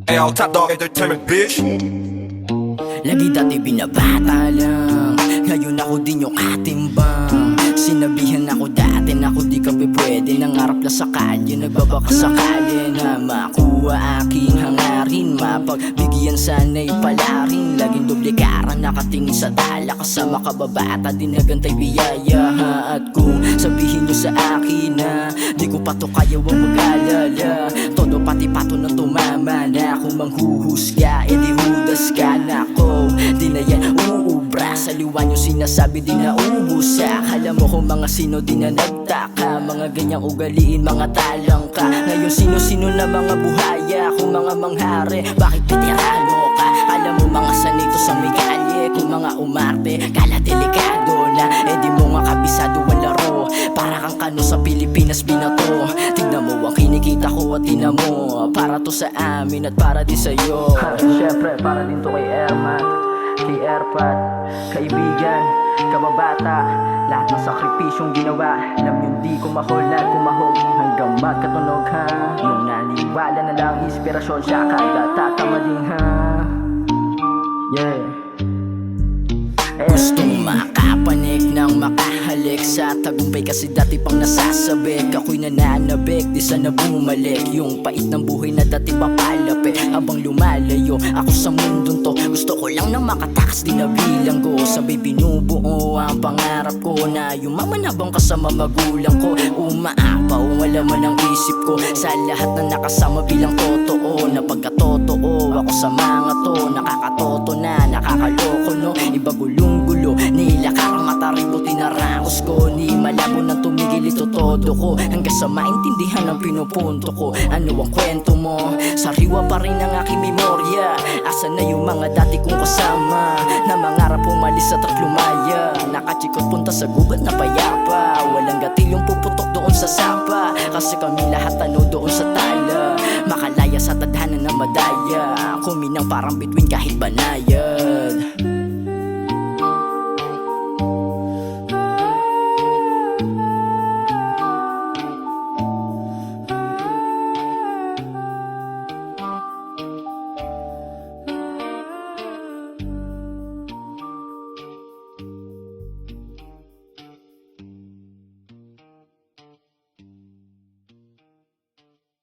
Ayo, Top Dog Entertainment, bitch. Lagi dati binabata lang, ngayon ako din yung katimbang. Sinabihan ako dati na ako di ka pwede. Nangarap lang sa kalye, nagbabaka sakali na makuha aking hangarin. Mapagbigyan sana'y palarin, laging doble kara, nakatingin sa tala. Kasama kababata, di nagantay biyaya. At kung sabihin nyo sa akin na di ko pa to kaya, huwag mag-alala. Todo pati pato na tumama na ako manghuhusga, edi hudas ka na ako. Di na yan uubra, sa liwa nyo sinasabi di na ubus. Akala mo kung mga sino di na nagtaka, mga ganyang ugaliin, mga talang ka. Ngayon sino-sino na mga buhaya, kung mga manghari, bakit veterano ka? Alam mo mga sanito sa may kalye, kung mga umarte, kala delikado na, edi mo nga kabisado ang laro. Para kang kano sa Pilipinas binato. Tignan mo ang kinikita ko at tignan mo, para to sa amin at para din sa'yo. Siyempre para din to kay Ermat, kay Erpat, kaibigan, kababata. Lahat ng sakripisyong ginawa, alam yun di ko mahulad, kumahog hanggang magkatunog ha. Yung naniwala na lang inspirasyon siya, kada tatamaling ha. Yeah. Gustong makapanik ng makahalik sa tagumpay, kasi dati pang nasasabik. Ako'y nananabik, di sana bumalik. Yung pait ng buhay na dati papalapit. Habang lumalayo ako sa mundong to, gusto ko lang nang makatakas, di nabilang ko. Sabay binubuo ang pangarap ko, na yumaman habang kasama magulang ko. Umaapaw, wala man ang isip ko sa lahat na nakasama bilang totoo. Na pagkatotoo ako sa mga to, nakakatoto na, nakakaloko no. Iba gulong-gulo, nilakakang mata rito tinarangos ko. Ni malabo nang tumigil ito todo ko, hanggang sa maintindihan ang pinupunto ko. Ano ang kwento mo? Sariwa pa rin ang aking memorya. Asa na yung mga dati kong kasama, na mangarap umalis at lumaya. Nakachikot punta sa gubat na payapa, walang gatilyong puputok doon sa sapa. Kasi kami lahat ano doon sa tala, makalaya sa tadhana na madaya. Kuminang parang bituin kahit banayad.